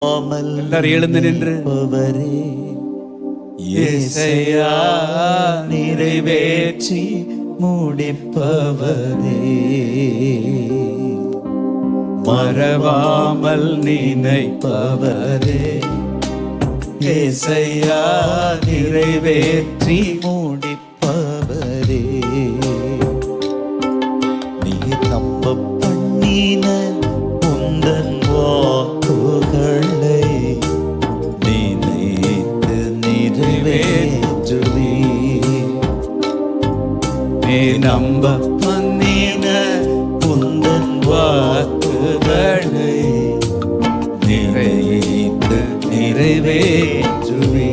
எல்லாரும் எழுந்து நின்று இயேசையா நிறைவேற்றி முடிப்பவரே, மறவாமல் நினைப்பவரே, இயேசையா நிறைவேற்றி முடிப்பவரே, நீ நம்ப பண்ணின உந்தன் வாக்குகளை நினைத்து நிறைவேற்றுவே. நீ நம்ப பண்ணின உந்தன் வாக்குகளை நினைத்து நிறைவேற்றுவே.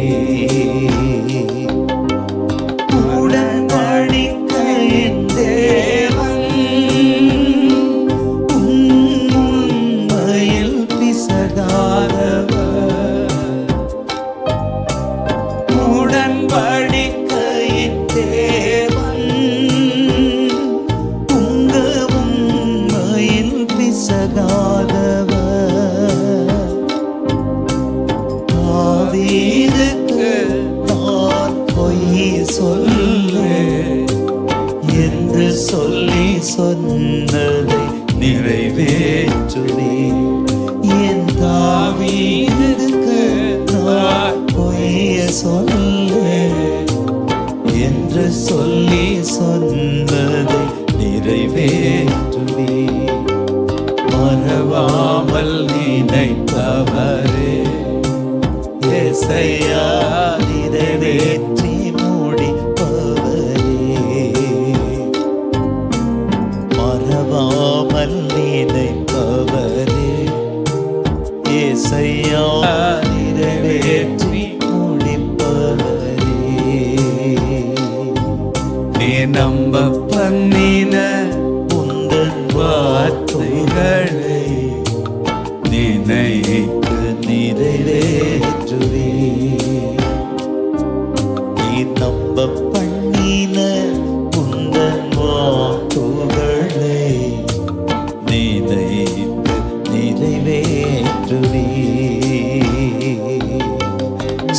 உடன்படிக்கையின் தேவன் உண்மையில் பிசகாதவர், உடன்படிக்கையின் தேவன் உண்மையில் பிசகாதவர். தாவீதுக்கு நான் பொய் சொல்வேன் என்று சொல்லி சொன்னதை நிறைவேற்றுவே. என் தாவீதுக்கு நான் பொய் சொல்வேன் என்று சொல்லி சொன்னதை நிறைவேற்றுவே. மறவாமல் நினைப்பவரே, இயேசையா நிறைவேற்றி முடிப்பவரே, மறவாமல் நினைப்பவரே, இயேசையா நிறைவேற்றி முடிப்பவரே. நீ நம்ப பண்ணின உந்தன் வார்த்தைகளை நினைத்து நிறைவேற்றுவே. நீ நம்ப பண்ணின உந்தன் வாக்குகளை நினைத்து நிறைவேற்றுவே.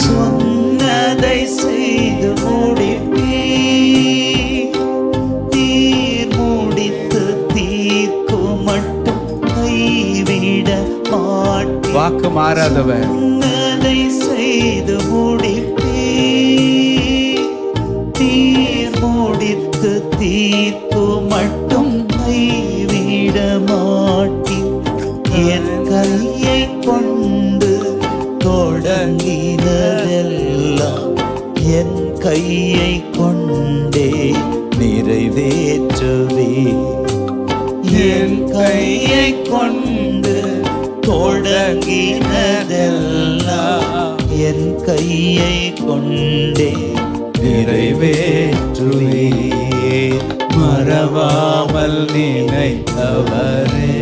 சொன்னதை செய்து முடிப்பே, தீர் முடித்து தீர்க்கும் மட்டும் கைவிட மாட்டேன். வாக்கு மாறாதவர், சொன்னதை செய்து முடிப்பே, தீர் முடித்து தீர்க்கும் மட்டும் கைவிட மாட்டேன். என் கையை கொண்டு தொடங்கினதெல்லாம் என் கையை கொண்டே நிறைவேற்றுவே. என் கையை கொண்டு தொடங்கினதெல்லாம் என் கையை கொண்டே நிறைவேற்றுவே. மறவாமல் நினைத்தவரே,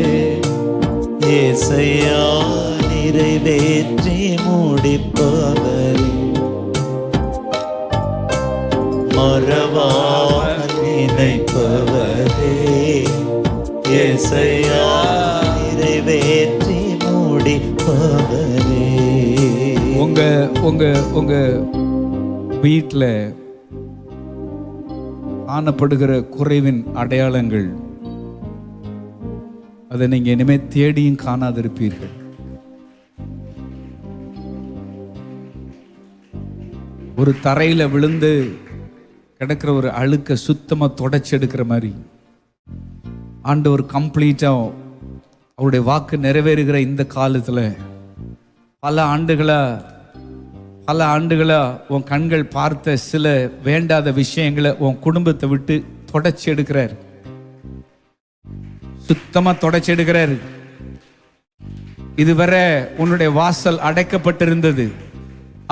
இயேசையா நிறைவேற்றி முடிப்பவரே, மறவாமல் நினைப்பவரே, இயேசையா நிறைவேற்றி முடிப்பவரே. உங்க வீட்டில் காணப்படுகிற குறைவின் அடையாளங்கள், அதை நீங்க இனிமே தேடியும் காணாதிருப்பீர்கள். ஒரு தரையில விழுந்து கிடக்கிற ஒரு அழுக்க சுத்தமா தொடச்சி எடுக்கிற மாதிரி ஆண்டவர் கம்ப்ளீட்டா அவருடைய வாக்கு நிறைவேறுகிற இந்த காலத்துல பல ஆண்டுகளா உன் கண்கள் பார்த்த சில வேண்டாத விஷயங்களை உன் குடும்பத்தை விட்டு தொடச்சி எடுக்கிறார், சுத்தமா தொடச்சி எடுக்கிறார். இதுவரை உன்னுடைய வாசல் அடைக்கப்பட்டிருந்தது,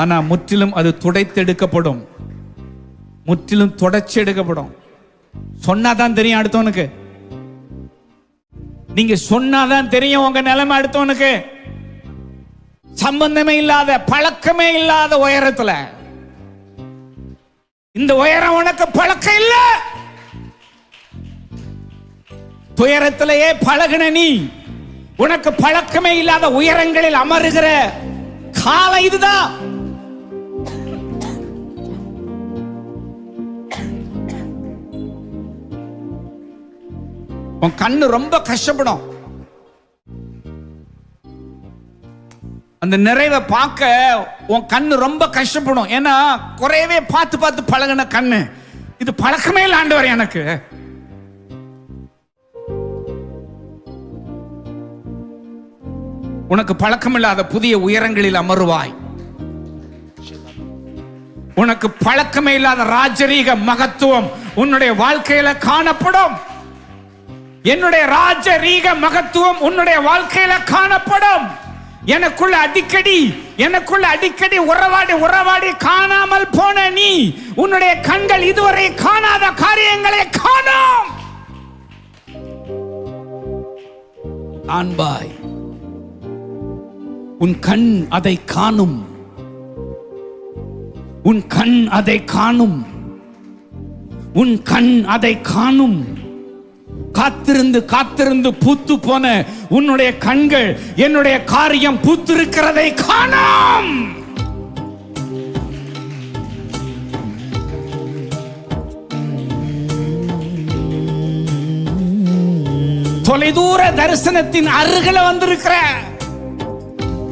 ஆனா முற்றிலும் அது துடைத்தெடுக்கப்படும், முற்றிலும் தொடச்சி எடுக்கப்படும். சொன்னாதான் தெரியும் அடுத்தவனுக்கு, நீங்க சொன்னாதான் தெரியும் உங்க நிலைமை அடுத்தவனுக்கு. சம்பந்தமே இல்லாத, பழக்கமே இல்லாத உயரத்துல, இந்த உயரம் உனக்கு பழக்கம் இல்ல, துயரத்திலேயே பழகின நீ உனக்கு பழக்கமே இல்லாத உயரங்களில் அமருகிற காலம் இதுதான். உன் கண்ணு ரொம்ப கஷ்டப்படும். அந்த நிறைவை பார்க்க உன் கண்ணு ரொம்ப கஷ்டப்படும். ஏன்னா குறையவே பார்த்து பார்த்து பழகின கண்ணு. இது பழக்கமே இல்லை ஆண்டவரே எனக்கு. உனக்கு பழக்கமில்லாத புதிய உயரங்களில் அமருவாய். உனக்கு பழக்கமே இல்லாத ராஜரீக மகத்துவம் உன்னுடைய வாழ்க்கையில காணப்படும். என்னுடைய ராஜரீக மகத்துவம் உன்னுடைய வாழ்க்கையில காணப்படும். எனக்குள்ள அடிக்கடி உறவாடி காணாமல் போன நீ, உன்னுடைய கண்கள் இதுவரை காணாத காரியங்களை காணும். காண்பாய். உன் கண் அதை காணும். உன் கண் அதை காணும். உன் கண் அதை காணும். காத்திருந்து பூத்து போன உன்னுடைய கண்கள் என்னுடைய காரியம் பூத்திருக்கிறதை காணும். தொலைதூர தரிசனத்தின் அருகில் வந்திருக்கிற,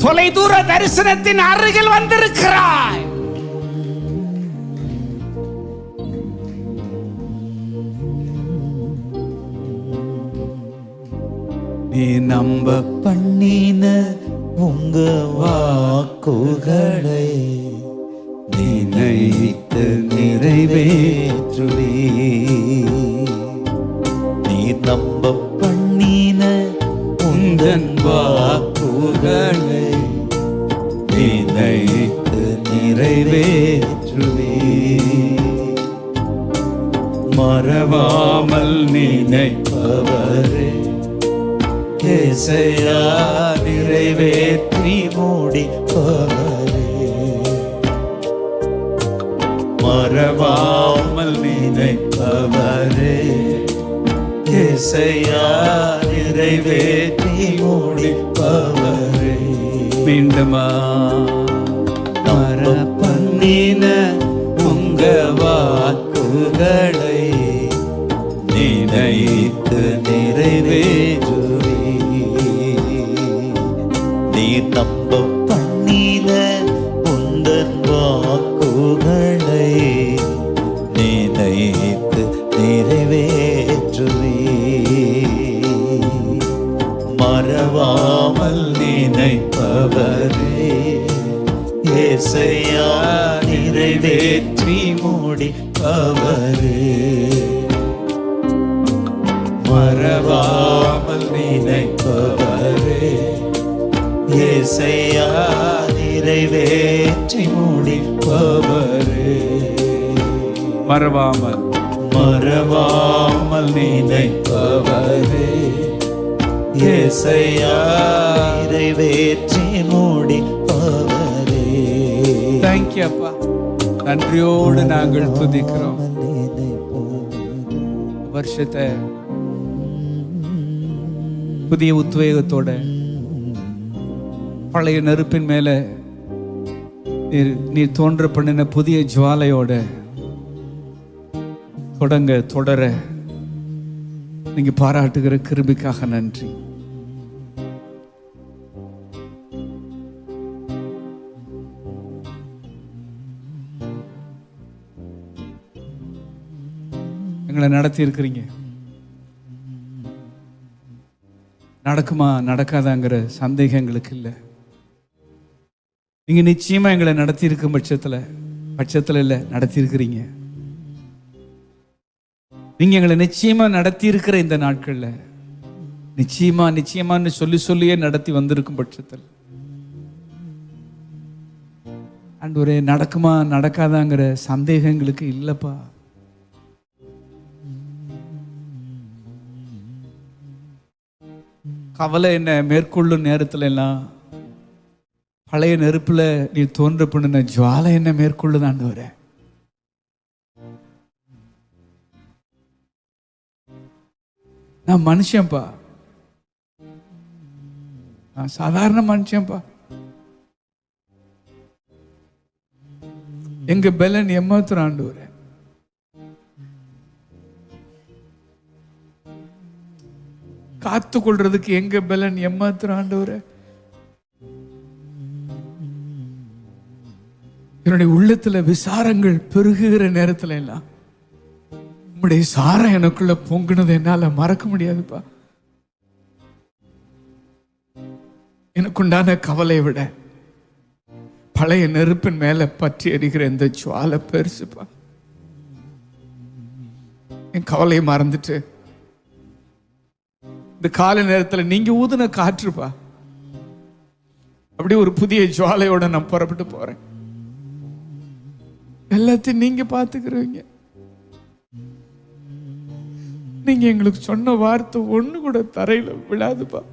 தொலைதூர தரிசனத்தின் அருகில் வந்திருக்கிறாய். நீ நம்ப பண்ணின உங்க வாக்குகளை நினைத்து நிறைவேற்றுவே. நீ நம்ப பண்ணின உந்தன் வாக்குகளை நினைத்து நிறைவேற்றுவே. மறவாமல் நினைப்பவரே ஏசையா நிறைவேற்றி முடிப்பவரே. மறவாமல் நினைப்பவரே ஏசையா நிறைவேற்றி முடிப்பவரே. மீண்டுமா மறப்பண்ணின உங்க வாக்குகளை நினைத்து நிறைவேற்றுவே. நீ நம்ப பண்ணின உந்தன் வாக்குகளை நினைத்து நிறைவேற்றுவே. மறவாமல் நினைப்பவரே ஏசையா நிறைவேற்றி முடிப்பவரே. மறவாமல் நினைப்பவரே ஏசையா நிறைவேற்றி முடிப்பவரே. மறவாமல் நினைப்பவரே ஏசையா நிறைவேற்றி முடிப்பவரே. தேங்க்யூ அப்பா. நன்றியோடு நாங்கள் துதிக்கிறோம். வருஷத்தை புதிய உத்வேகத்தோட பழைய நெருப்பின் மேல நீர் தோன்ற பண்ணின புதிய ஜுவாலையோட தொடர நீங்க பாராட்டுகிற கிருபைக்காக நன்றி. எங்களை நடத்தி இருக்கிறீங்க. நடக்குமா நடக்காதாங்கிற சந்தேகம் எங்களுக்கு இல்லை. நீங்க நிச்சயமா எங்களை நடத்தி இருக்கும் பட்சத்துல இல்ல நடத்தி இருக்கிறீங்க. நீங்க எங்களை நிச்சயமா நடத்தி இருக்கிற இந்த நாட்கள்ல நிச்சயமான்னு சொல்லியே நடத்தி வந்திருக்கும் பட்சத்தில் ஆண்டவரே நடக்குமா நடக்காதாங்கிற சந்தேகம் எங்களுக்கு இல்லப்பா. கவலை என்ன மேற்கொள்ளும் நேரத்துல எல்லாம் பழைய நெருப்புல நீ தோன்ற பண்ணின ஜுவாலை என்ன மேற்கொள்ளுது ஆண்டவரே. நான் மனுஷன்பா, நான் சாதாரண மனுஷன்ப்பா. எங்க பலன் ஏமாத்துற ஆண்டவரே. காத்து கொள்றதுக்கு எங்க பலன் ஏமாத்துற ஆண்டவரே. என்னுடைய உள்ளத்துல விசாரங்கள் பெருகுகிற நேரத்துல எல்லாம் உம்முடைய சாரம் எனக்குள்ள பொங்குனது என்னால மறக்க முடியாதுப்பா. எனக்குண்டான கவலையை விட பழைய நெருப்பின் மேல பற்றி எரிகிற இந்த ஜுவாலை பெருசுப்பா. என் கவலையை மறந்துட்டு இந்த காலை நேரத்துல நீங்க ஊதுன காற்றுப்பா, அப்படி ஒரு புதிய ஜுவாலையோட நான் புறப்பட்டு போறேன். எல்லாத்தையும் நீங்க பாத்துக்கிறீங்க. நீங்க எங்களுக்கு சொன்ன வார்த்தை ஒண்ணு கூட தரையில விழாதுப்பா.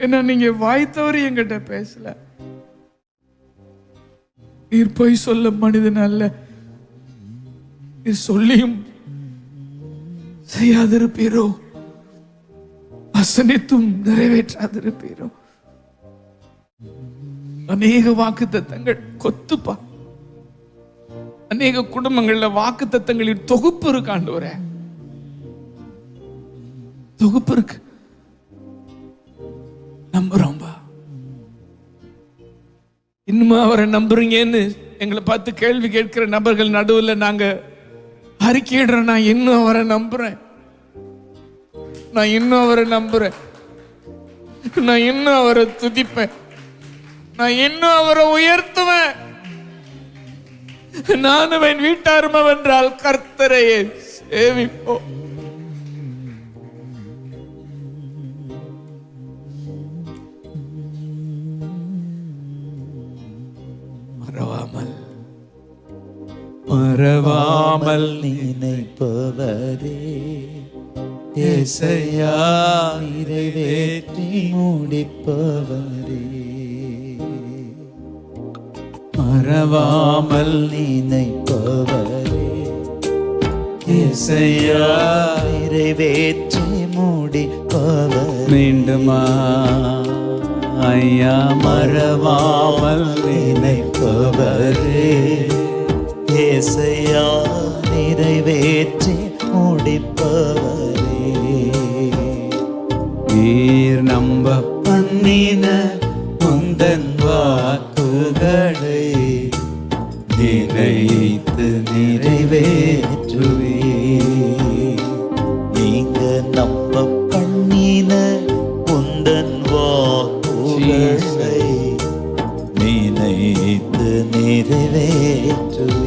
ஏன்னா நீங்க வாய்த்தவரை என்கிட்ட பேசல. நீர் போய் சொல்ல மனிதன் அல்ல, நீர் சொல்லியும் செய்யாதிருப்பீரோ, வசனித்தும் நிறைவேற்றாதிருப்பீரோ. அநேக வாக்கு தத்தங்கள் கொத்துப்பா. அநேக குடும்பங்கள்ல வாக்கு தத்தங்களின் தொகுப்பு இருக்கு ஆண்டவரே, தொகுப்பு இருக்கு. நம்புறோம்பா. இன்னுமா அவரை நம்புறீங்கன்னு எங்களை பார்த்து கேள்வி கேட்கிற நபர்கள் நடுவில் நாங்க அறிக்கையிடுறோம். நான் இன்னும் அவரை நம்புறேன், நான் இன்னும் அவரை நம்புறேன், நான் இன்னும் அவரை துதிப்பேன், நான் இன்னும் அவரை உயர்த்துவேன். நானும் என் வீட்டாரும் வென்றால் கர்த்தரையே சேவிப்போம். மறவாமல் நினைப்பவரே, இயேசையா நிறைவேற்றி முடிப்பவரே. மறவாமல் நினைப்பவரே, இயேசையா நிறைவேற்றி முடிப்பவரே. மீண்டுமா ஐயா மறவாமல் நினைப்பவரே, இயேசையா நிறைவேற்றி முடிப்பவரே. நீர் நம்ப பண்ணின உந்தன் வாக்குகளை நினைத்து நிறைவேற்றுவே. நீங்க நம்ப பண்ணின உந்தன் வாக்குகளை நினைத்து நிறைவேற்றுவே.